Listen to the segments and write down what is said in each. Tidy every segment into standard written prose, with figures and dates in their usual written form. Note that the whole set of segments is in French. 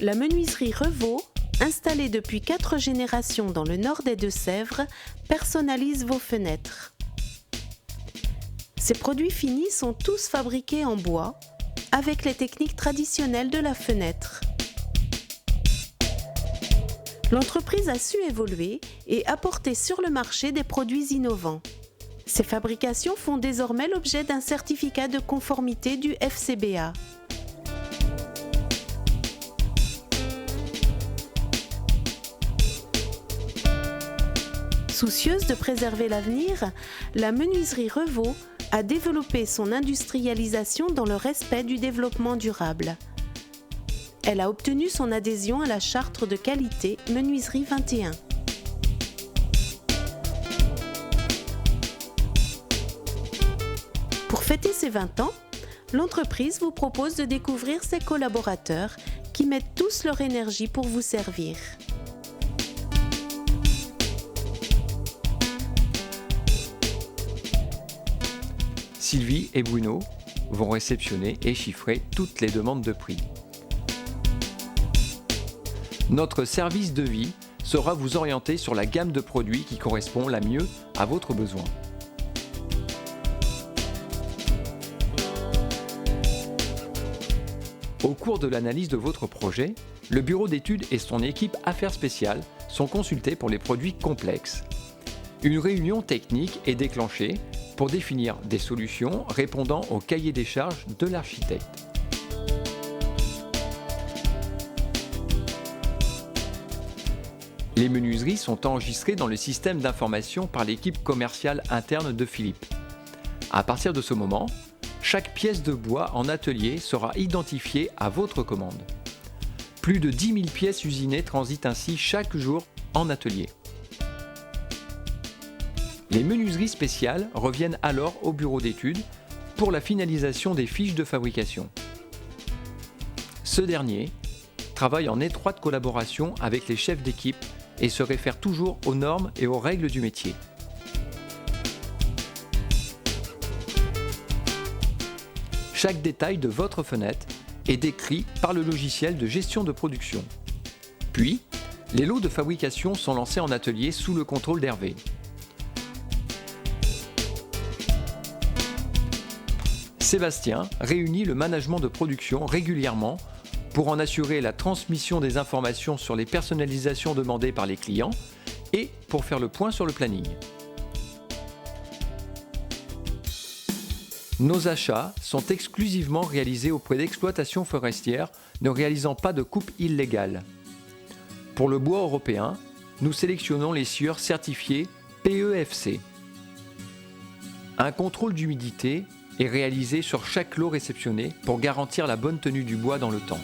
La menuiserie Revaux, installée depuis 4 générations dans le nord des Deux-Sèvres, personnalise vos fenêtres. Ces produits finis sont tous fabriqués en bois, avec les techniques traditionnelles de la fenêtre. L'entreprise a su évoluer et apporter sur le marché des produits innovants. Ces fabrications font désormais l'objet d'un certificat de conformité du FCBA. Soucieuse de préserver l'avenir, la menuiserie Revaux a développé son industrialisation dans le respect du développement durable. Elle a obtenu son adhésion à la charte de qualité Menuiserie 21. Pour fêter ses 20 ans, l'entreprise vous propose de découvrir ses collaborateurs qui mettent tous leur énergie pour vous servir. Sylvie et Bruno vont réceptionner et chiffrer toutes les demandes de prix. Notre service de vie saura vous orienter sur la gamme de produits qui correspond la mieux à votre besoin. Au cours de l'analyse de votre projet, le bureau d'études et son équipe Affaires spéciales sont consultés pour les produits complexes. Une réunion technique est déclenchée pour définir des solutions répondant au cahier des charges de l'architecte. Les menuiseries sont enregistrées dans le système d'information par l'équipe commerciale interne de Philips. À partir de ce moment, chaque pièce de bois en atelier sera identifiée à votre commande. Plus de 10 000 pièces usinées transitent ainsi chaque jour en atelier. Les menuiseries spéciales reviennent alors au bureau d'études pour la finalisation des fiches de fabrication. Ce dernier travaille en étroite collaboration avec les chefs d'équipe et se réfère toujours aux normes et aux règles du métier. Chaque détail de votre fenêtre est décrit par le logiciel de gestion de production. Puis, les lots de fabrication sont lancés en atelier sous le contrôle d'Hervé. Sébastien réunit le management de production régulièrement pour en assurer la transmission des informations sur les personnalisations demandées par les clients et pour faire le point sur le planning. Nos achats sont exclusivement réalisés auprès d'exploitations forestières ne réalisant pas de coupe illégale. Pour le bois européen, nous sélectionnons les scieurs certifiés PEFC. Un contrôle d'humidité est réalisé sur chaque lot réceptionné pour garantir la bonne tenue du bois dans le temps.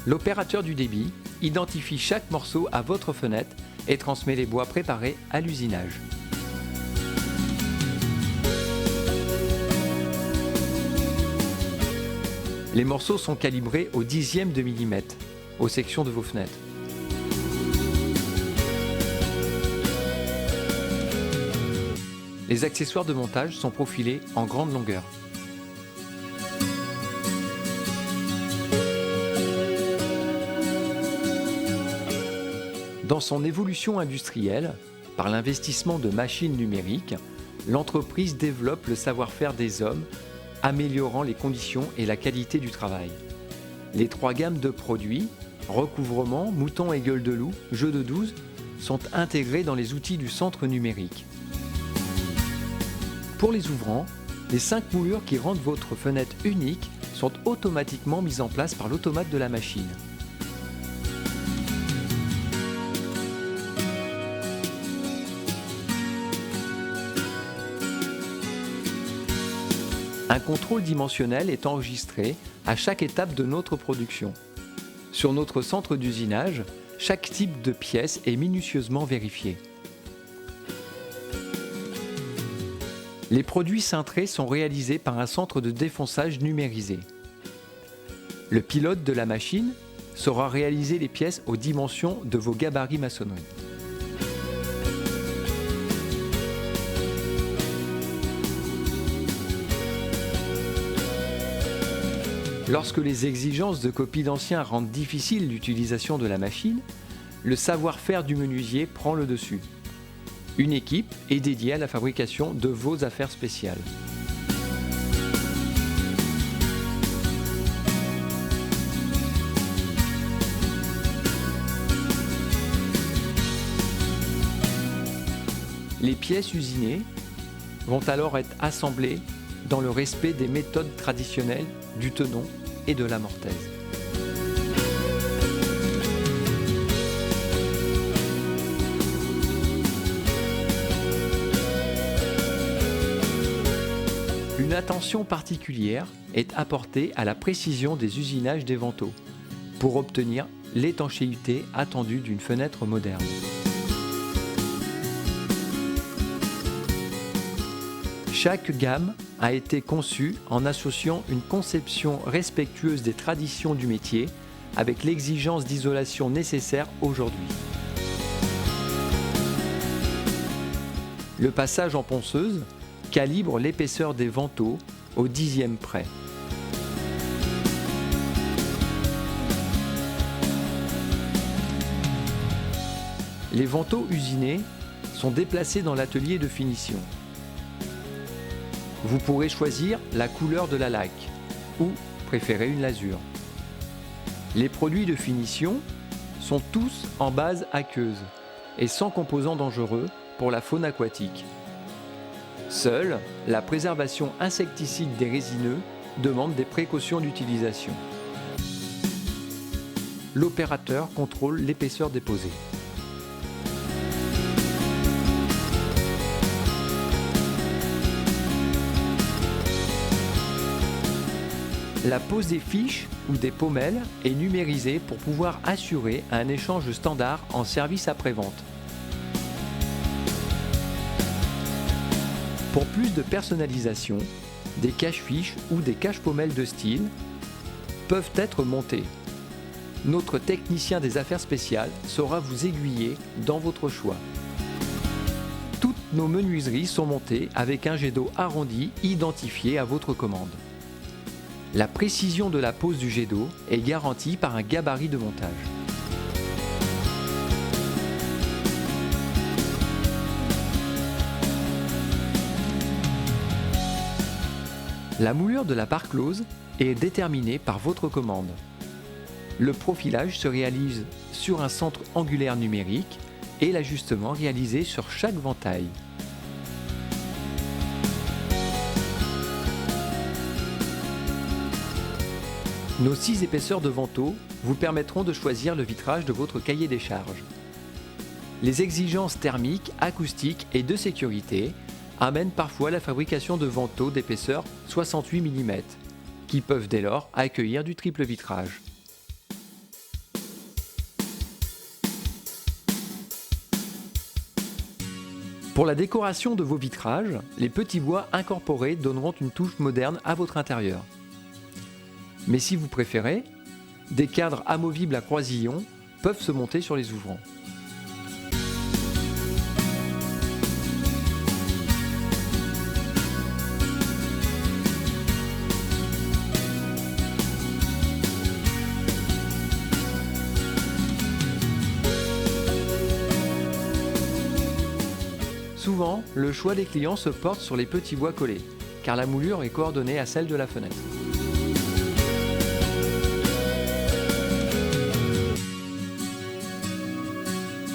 L'opérateur du débit identifie chaque morceau à votre fenêtre et transmet les bois préparés à l'usinage. Les morceaux sont calibrés au dixième de millimètre aux sections de vos fenêtres. Les accessoires de montage sont profilés en grande longueur. Dans son évolution industrielle, par l'investissement de machines numériques, l'entreprise développe le savoir-faire des hommes, améliorant les conditions et la qualité du travail. Les 3 gammes de produits, recouvrement, mouton et gueule de loup, jeu de 12, sont intégrées dans les outils du centre numérique. Pour les ouvrants, les 5 moulures qui rendent votre fenêtre unique sont automatiquement mises en place par l'automate de la machine. Un contrôle dimensionnel est enregistré à chaque étape de notre production. Sur notre centre d'usinage, chaque type de pièce est minutieusement vérifié. Les produits cintrés sont réalisés par un centre de défonçage numérisé. Le pilote de la machine saura réaliser les pièces aux dimensions de vos gabarits maçonnerie. Lorsque les exigences de copie d'anciens rendent difficile l'utilisation de la machine, le savoir-faire du menuisier prend le dessus. Une équipe est dédiée à la fabrication de vos affaires spéciales. Les pièces usinées vont alors être assemblées dans le respect des méthodes traditionnelles du tenon et de la mortaise. Une attention particulière est apportée à la précision des usinages des vantaux pour obtenir l'étanchéité attendue d'une fenêtre moderne. Chaque gamme a été conçue en associant une conception respectueuse des traditions du métier avec l'exigence d'isolation nécessaire aujourd'hui. Le passage en ponceuse calibre l'épaisseur des vantaux au dixième près. Les vantaux usinés sont déplacés dans l'atelier de finition. Vous pourrez choisir la couleur de la laque ou préférer une lasure. Les produits de finition sont tous en base aqueuse et sans composants dangereux pour la faune aquatique. Seule la préservation insecticide des résineux demande des précautions d'utilisation. L'opérateur contrôle l'épaisseur déposée. La pose des fiches ou des pommelles est numérisée pour pouvoir assurer un échange standard en service après-vente. Pour plus de personnalisation, des cache-fiches ou des cache-pommelles de style peuvent être montés. Notre technicien des affaires spéciales saura vous aiguiller dans votre choix. Toutes nos menuiseries sont montées avec un jet d'eau arrondi identifié à votre commande. La précision de la pose du jet d'eau est garantie par un gabarit de montage. La moulure de la barre close est déterminée par votre commande. Le profilage se réalise sur un centre angulaire numérique et l'ajustement réalisé sur chaque ventaille. Nos 6 épaisseurs de vantaux vous permettront de choisir le vitrage de votre cahier des charges. Les exigences thermiques, acoustiques et de sécurité amènent parfois la fabrication de vantaux d'épaisseur 68 mm, qui peuvent dès lors accueillir du triple vitrage. Pour la décoration de vos vitrages, les petits bois incorporés donneront une touche moderne à votre intérieur. Mais si vous préférez, des cadres amovibles à croisillons peuvent se monter sur les ouvrants. Souvent, le choix des clients se porte sur les petits bois collés, car la moulure est coordonnée à celle de la fenêtre.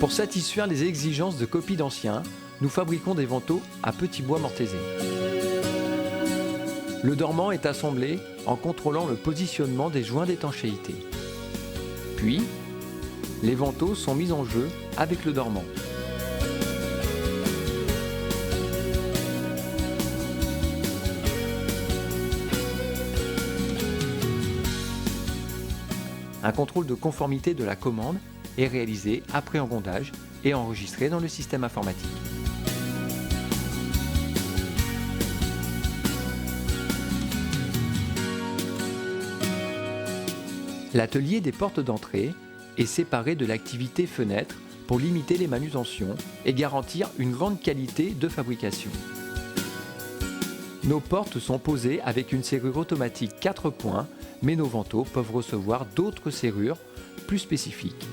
Pour satisfaire les exigences de copie d'anciens, nous fabriquons des vantaux à petits bois mortaisés. Le dormant est assemblé en contrôlant le positionnement des joints d'étanchéité. Puis, les vantaux sont mis en jeu avec le dormant. Un contrôle de conformité de la commande est réalisé après engondage et enregistré dans le système informatique. L'atelier des portes d'entrée est séparé de l'activité fenêtre pour limiter les manutentions et garantir une grande qualité de fabrication. Nos portes sont posées avec une serrure automatique 4 points, mais nos vantaux peuvent recevoir d'autres serrures plus spécifiques.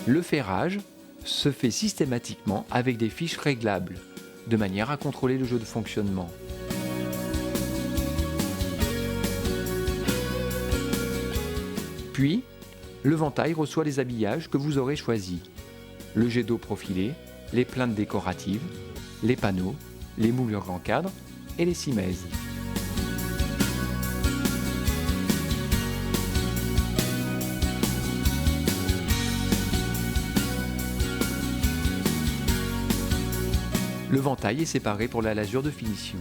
Le ferrage se fait systématiquement avec des fiches réglables, de manière à contrôler le jeu de fonctionnement. Puis, le ventail reçoit les habillages que vous aurez choisis. Le jet d'eau profilé, les plaintes décoratives, les panneaux, les moulures en cadre et les simèzes. Le ventail est séparé pour la lasure de finition.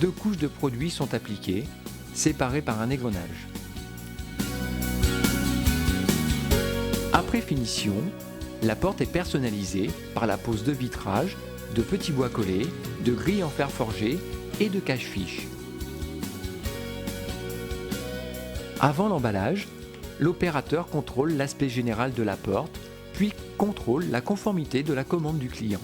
2 couches de produits sont appliquées, séparées par un égrenage. Après finition, la porte est personnalisée par la pose de vitrage, de petits bois collés, de grilles en fer forgé et de cache-fiches. Avant l'emballage, l'opérateur contrôle l'aspect général de la porte, puis contrôle la conformité de la commande du client.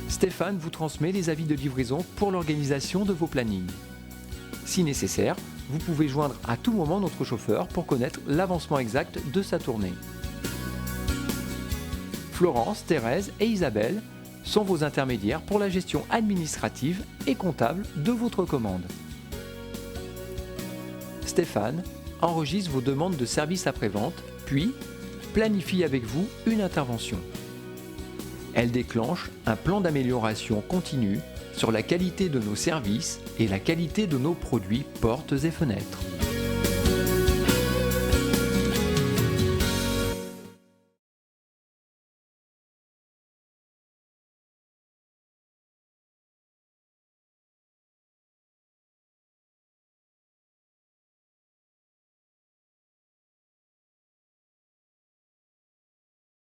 Stéphane vous transmet les avis de livraison pour l'organisation de vos plannings. Si nécessaire, vous pouvez joindre à tout moment notre chauffeur pour connaître l'avancement exact de sa tournée. Florence, Thérèse et Isabelle sont vos intermédiaires pour la gestion administrative et comptable de votre commande. Stéphane enregistre vos demandes de service après-vente, puis planifie avec vous une intervention. Elle déclenche un plan d'amélioration continue sur la qualité de nos services et la qualité de nos produits portes et fenêtres.